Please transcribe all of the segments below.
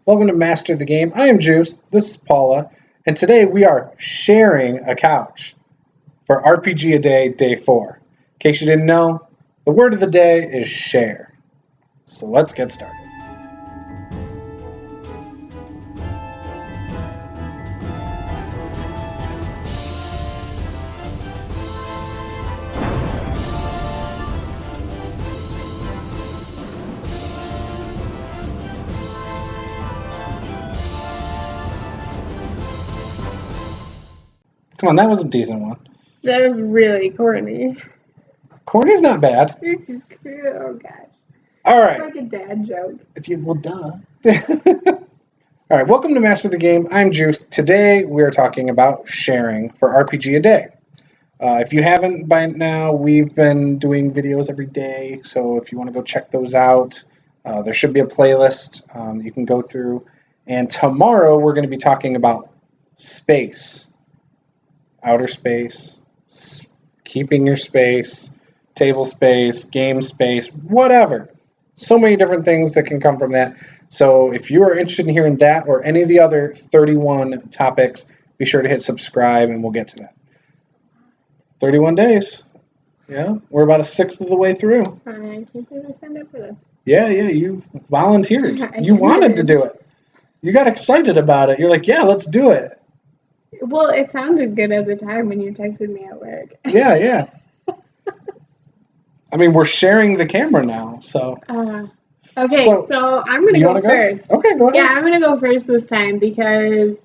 Welcome to Master the Game. I am Juce, this is Paula, and today we are sharing a couch for RPG a Day, Day 4. In case you didn't know, the word of the day is share. So let's get started. Come on, that was a decent one. That was really corny. Corny's not bad. Oh gosh. All right. It's like a dad joke. Well, duh. All right, welcome to Master the Game. I'm Juice. Today we're talking about sharing for RPG a Day. If you haven't by now, we've been doing videos every day, so if you want to go check those out, there should be a playlist you can go through. And tomorrow we're going to be talking about space, outer space, keeping your space, table space, game space, whatever. So many different things that can come from that. So if you are interested in hearing that or any of the other 31 topics, be sure to hit subscribe and we'll get to that. 31 days. Yeah, we're about a sixth of the way through. I can't believe I signed up for this. Yeah, you volunteered. You wanted to do it. You got excited about it. You're like, yeah, let's do it. Well, it sounded good at the time when you texted me at work. Yeah. I mean, we're sharing the camera now, so. Okay, so I'm going to go first. Okay, go ahead. Yeah, I'm going to go first this time because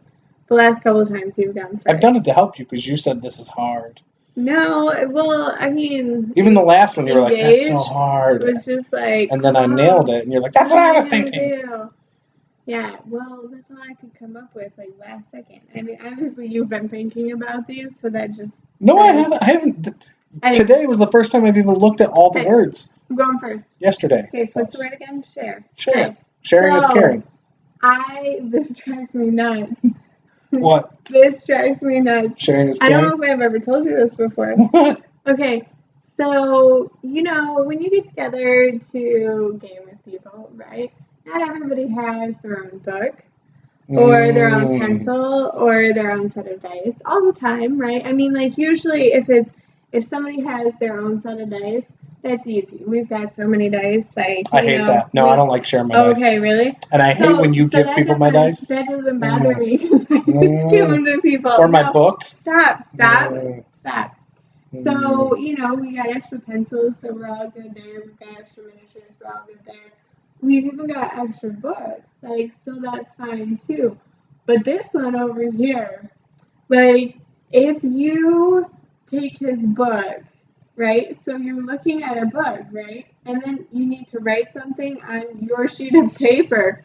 the last couple of times you've gone first. I've done it to help you because you said this is hard. No, well, I mean... Even the last one, you were like, that's so hard. It was just like... And then I nailed it, and you're like, that's what I was thinking. Yeah, well, that's all I could come up with, like, last second. I mean, obviously you've been thinking about these, so that just... No, I haven't. Today was the first time I've even looked at all the words. I'm going first. Yesterday. Okay, so what's the word again? Share. Share. Okay. Sharing is caring. This drives me nuts. What? This drives me nuts. Sharing is caring? I don't know if I've ever told you this before. What? Okay, so, when you get together to game with people, right? Not everybody has their own book, or their own pencil, or their own set of dice all the time, right? I mean, like, usually if somebody has their own set of dice, that's easy. We've got so many dice. Like, I hate that. No, I don't like sharing my dice. Okay, really? And I hate when you give people my dice. That doesn't bother me because I just give them to people. Or my book. Stop. So, we got extra pencils, so we're all good there. We've got extra miniatures, we're all good there. We've even got extra books, so that's fine too. But this one over here, if you take his book, right? So you're looking at a book, right? And then you need to write something on your sheet of paper.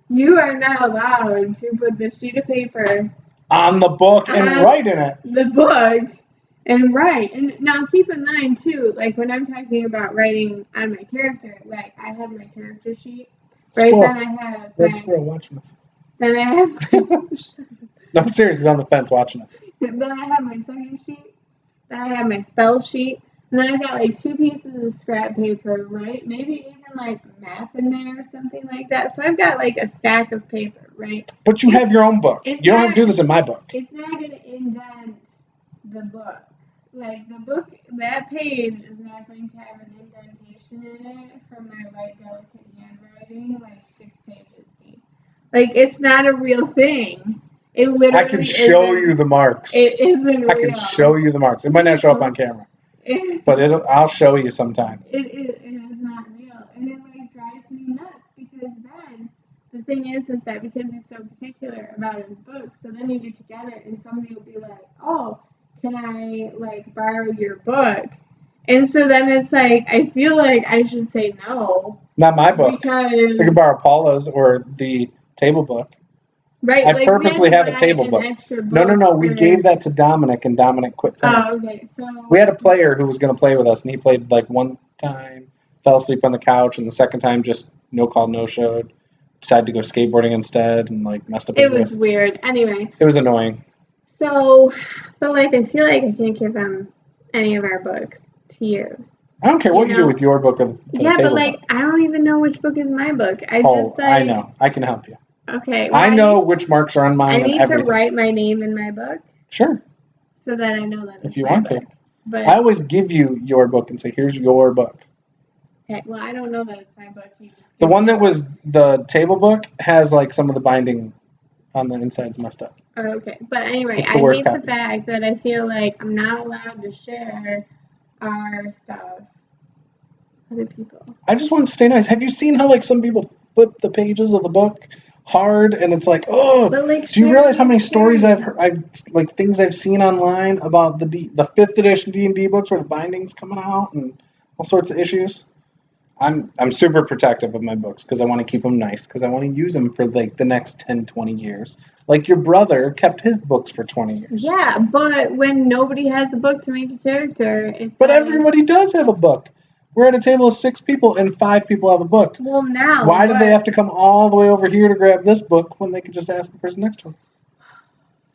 You are not allowed to put the sheet of paper on the book and write in it. The book and write. And now keep in mind too, when I'm talking about writing on my character, I have my character sheet, right? Squirrel. Then I have Red squirrel watching us. Then I have No, I'm serious, he's on the fence watching us. Then I have my second sheet. Then I have my spell sheet. And then I've got 2 pieces of scrap paper, right? Maybe even map in there or something like that. So I've got a stack of paper, right? But you have your own book. You don't have to do this in my book. It's not going to indent the book. The book, that page is not going to have an indentation in it from my light, delicate handwriting, 6 pages deep. It's not a real thing. It literally I can show you the marks. It isn't real. I can show you the marks. It might not show up on camera. But I'll show you sometime. It is not real. And it drives me nuts because then the thing is that because he's so particular about his books, so then you get together and somebody will be like, oh, can I borrow your book? And so then it's I feel like I should say no. Not my book. Because you can borrow Paula's or the table book. Right. I purposely have a table book. No. We gave that to Dominic, and Dominic quit playing. Oh, okay. So we had a player who was going to play with us, and he played one time, fell asleep on the couch, and the second time just no call, no showed. Decided to go skateboarding instead, and messed up his wrist. It was weird. Anyway. It was annoying. So, but I feel like I can't give him any of our books to use. I don't care what you do with your book or the table book. I don't even know which book is my book. I know. I can help you. Okay. Well, I know which marks are on mine I and need everything. to write my name in my book Sure. so that I know that it's If you my want book. to. But I always give you your book and say, here's your book. okay, well, I don't know that it's my book. You just The give one me that a was book. the table book has like some of the binding on the inside's messed up. Oh, okay. But anyway, It's the I worst hate the copy. fact that I feel like I'm not allowed to share our stuff with other people. I just want to stay nice. Have you seen how like some people flip the pages of the book hard and it's like, oh, But like, do you realize how many stories sharing. I've heard, like things I've seen online about the 5th edition D&D books where the binding's coming out and all sorts of issues? I'm super protective of my books because I want to keep them nice because I want to use them for like the next 10, 20 years. Like your brother kept his books for 20 years. Yeah, but when nobody has the book to make a character, it's But everybody does have a book. We're at a table of 6 people and 5 people have a book. well now. Why do they have to come all the way over here to grab this book when they could just ask the person next to them?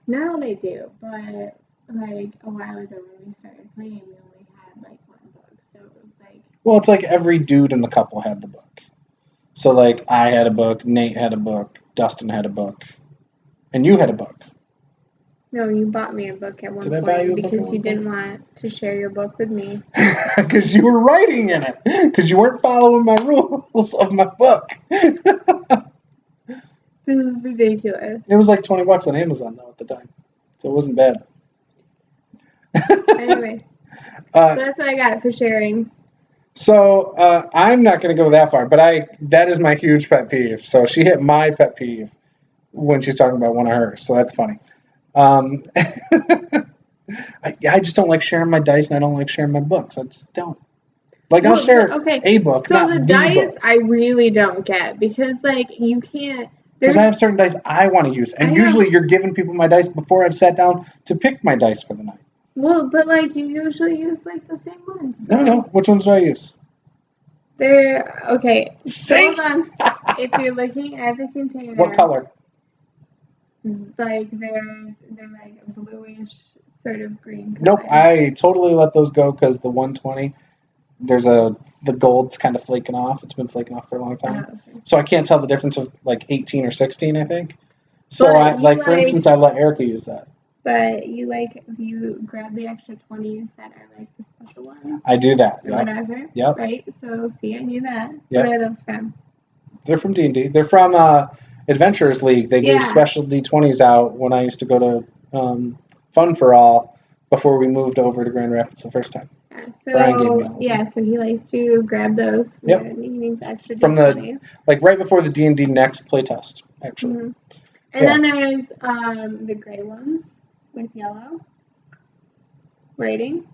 Now they do, but like a while ago when we started playing, we only had like one book, so it was like. Well, it's like every dude in the couple had the book. So like I had a book, Nate had a book, Dustin had a book, and you had a book. No, you bought me a book at one Did I buy you point a book at because one you didn't point? want to share your book with me. Because you were writing in it. Because you weren't following my rules of my book. This is ridiculous. It was like $20 on Amazon though at the time, so it wasn't bad. Anyway, so that's what I got for sharing. So I'm not going to go that far, but that is my huge pet peeve. So she hit my pet peeve when she's talking about one of hers. So that's funny. I just don't like sharing my dice, and I don't like sharing my books. I just don't. Like I'll share a book, so not the the dice book. I really don't get because like you can't. Because I have certain dice I want to use, and usually you're giving people my dice before I've sat down to pick my dice for the night. Well, but like you usually use like the same ones. So. No, I don't. Which ones do I use? They're okay. See? Hold on. If you're looking at the container, What color? like they're like a bluish sort of green color. Nope, I totally let those go because the 120, the gold's kind of flaking off. It's been flaking off for a long time, okay. So I can't tell the difference of like 18 or 16. I think. So But for instance, I let Erica use that. But you grab the extra 20s that are like the special ones. I do that. Or whatever. Yep. Right. So see, I knew that. Yep. What are those from? They're from D&D. They're from Adventurers League. They gave special D20s out when I used to go to Fun for All before we moved over to Grand Rapids the first time. Brian gave me all of them. So he likes to grab those. Yep. He needs extra D20s. From the right before the D&D next playtest, actually. Mm-hmm. And then there's the gray ones with yellow writing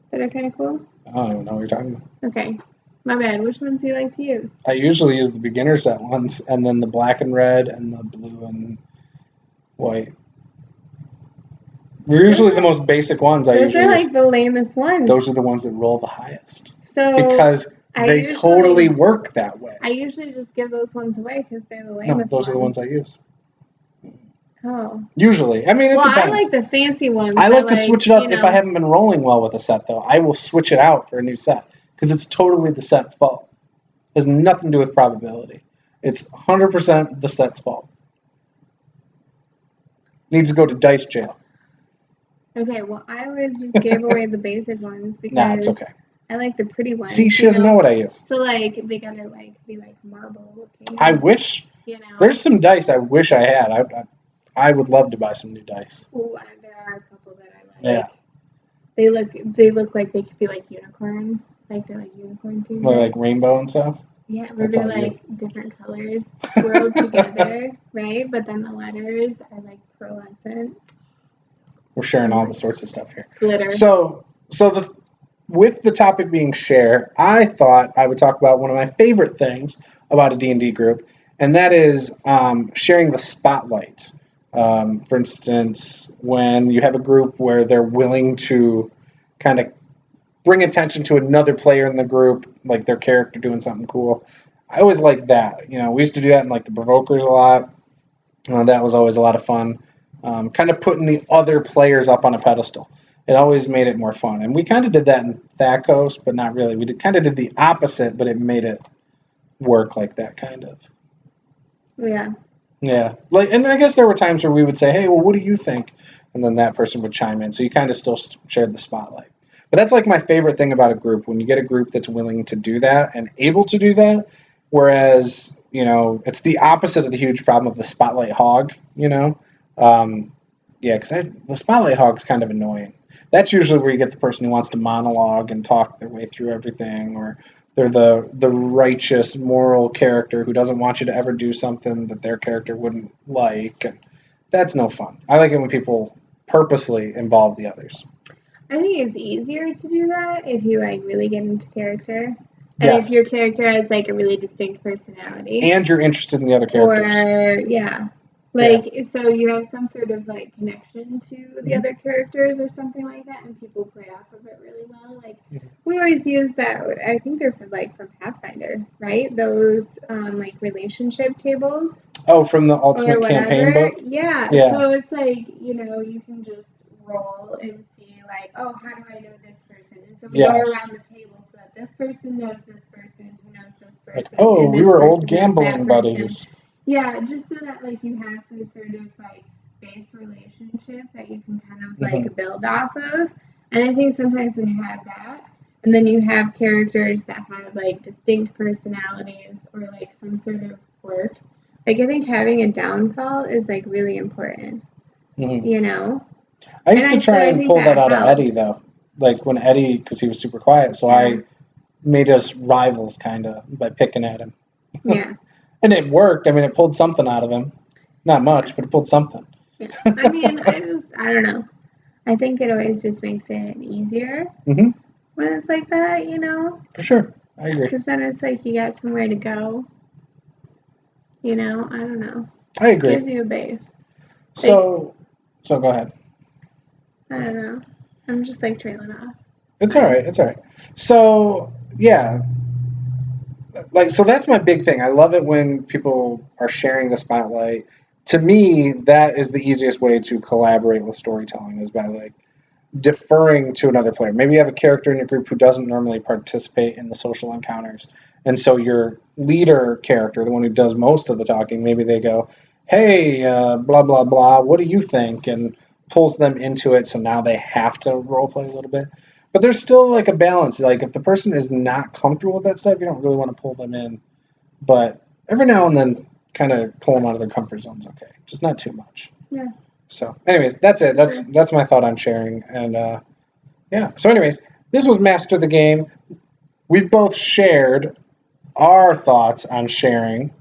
that are kind of cool. I don't even know what you're talking about. Okay. My bad. Which ones do you like to use? I usually use the beginner set ones, and then the black and red, and the blue and white. They're usually the most basic ones. Those are like the lamest ones. Those are the ones that roll the highest. So because they totally work that way. I usually just give those ones away because they're the lamest ones. No, those are the ones I use. Oh. Usually. I mean, it depends. I like the fancy ones. I like to switch it up if I haven't been rolling well with a set, though. I will switch it out for a new set because it's totally the set's fault. It has nothing to do with probability. It's 100% the set's fault. Needs to go to dice jail. Okay, well, I always just gave away the basic ones because nah, it's okay. I like the pretty ones. See, she doesn't know what I use. So, like, they gotta, like, be, like, marble looking. I wish. There's some dice I wish I had. I would love to buy some new dice. Oh, there are a couple that I like. Yeah. They look like they could be, like, unicorn. Like, they're, like, unicorn too. Like rainbow and stuff? Yeah, where they're, like, different colors swirled together, right? But then the letters are, like, pearlescent. We're sharing all the sorts of stuff here. Glitter. So with the topic being share, I thought I would talk about one of my favorite things about a D&D group, and that is sharing the spotlight. For instance, when you have a group where they're willing to kind of bring attention to another player in the group, like their character doing something cool. I always liked that. We used to do that in like the Provokers a lot. That was always a lot of fun. Kind of putting the other players up on a pedestal. It always made it more fun. And we kind of did that in Thakos, but not really. We kind of did the opposite, but it made it work like that, kind of. Yeah. Yeah. And I guess there were times where we would say, hey, well, what do you think? And then that person would chime in. So you kind of still shared the spotlight. But that's like my favorite thing about a group, when you get a group that's willing to do that and able to do that. Whereas, it's the opposite of the huge problem of the spotlight hog, Yeah, because the spotlight hog's kind of annoying. That's usually where you get the person who wants to monologue and talk their way through everything, or they're the righteous moral character who doesn't want you to ever do something that their character wouldn't like. And that's no fun. I like it when people purposely involve the others. I think it's easier to do that if you really get into character. And Yes. if your character has a really distinct personality. And you're interested in the other characters. Or so you have some sort of connection to the other characters or something like that, and people play off of it really well. We always use that. I think they're from Pathfinder, right? Those relationship tables. Oh, from the Ultimate Campaign book. Yeah. So it's you can just roll and see how do I know this person? And so we go around the table so that this person knows this person who knows this person. And we were old gambling buddies. Yeah, just so that you have some sort of base relationship that you can kind of build off of. And I think sometimes when you have that, and then you have characters that have distinct personalities or some sort of quirk, I think having a downfall is really important. I used to try and pull that out of Eddie though. When Eddie, because he was super quiet, so I made us rivals kind of by picking at him. Yeah. And it worked. I mean, it pulled something out of him. Not much, but it pulled something. Yeah. I mean, I don't know. I think it always just makes it easier when it's like that, For sure. I agree. Because then it's you got somewhere to go. I don't know. I agree. It gives you a base. So go ahead. I don't know. I'm just trailing off. It's all right. So, yeah. So that's my big thing. I love it when people are sharing the spotlight. To me, that is the easiest way to collaborate with storytelling, is by deferring to another player. Maybe you have a character in your group who doesn't normally participate in the social encounters. And so your leader character, the one who does most of the talking, maybe they go, hey, blah, blah, blah, what do you think? And pulls them into it, so now they have to role play a little bit. But there's still a balance. If the person is not comfortable with that stuff, you don't really want to pull them in. But every now and then, kind of pull them out of their comfort zone's okay. Just not too much. Yeah. So, anyways, that's it. That's my thought on sharing. And yeah. So, anyways, this was Master the Game. We've both shared our thoughts on sharing,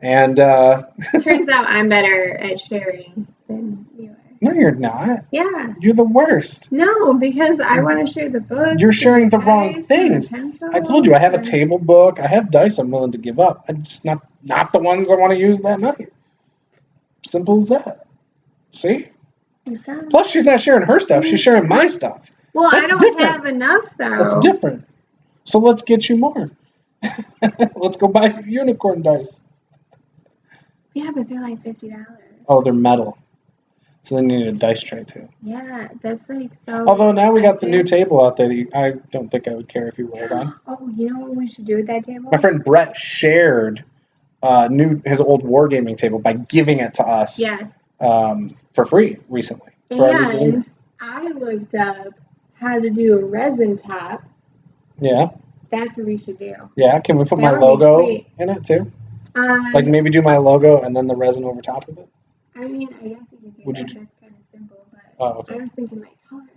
and turns out I'm better at sharing than you are. No, you're not. Yeah. You're the worst. No, because I want to share the book. You're sharing the wrong things. I told you I have a table book. I have dice I'm willing to give up. I'm just not the ones I want to use that night. Simple as that. See? Exactly. Plus, she's not sharing her stuff. She's sharing my stuff. Well, I don't have enough, though. That's different. So let's get you more. Let's go buy unicorn dice. Yeah, but they're $50. Oh, they're metal. So then you need a dice tray, too. Yeah, that's so... Although now we got the new table out there that I don't think I would care if you rolled on. Oh, you know what we should do with that table? My friend Brett shared his old wargaming table by giving it to us for free recently. And I looked up how to do a resin top. Yeah. That's what we should do. Yeah, can we put my logo in it, too? Maybe do my logo and then the resin over top of it? I mean, I guess you could do that. That's kind of simple, but okay. I was thinking colors.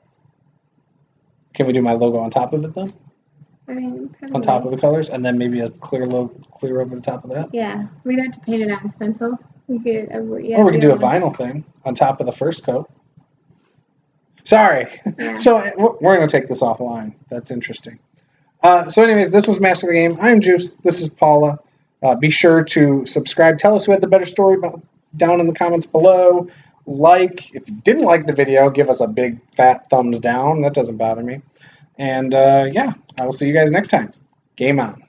Can we do my logo on top of it then? I mean, probably. On top of the colors, and then maybe a clear over the top of that? Yeah, we'd have to paint it on stencil. We could, or we could do a vinyl thing on top of the first coat. Sorry. Yeah. So we're going to take this offline. That's interesting. So anyways, this was Master of the Game. I'm Juice. This is Paula. Be sure to subscribe. Tell us who had the better story down in the comments below. If you didn't like the video, give us a big fat thumbs down. That doesn't bother me. And yeah, I will see you guys next time. Game on.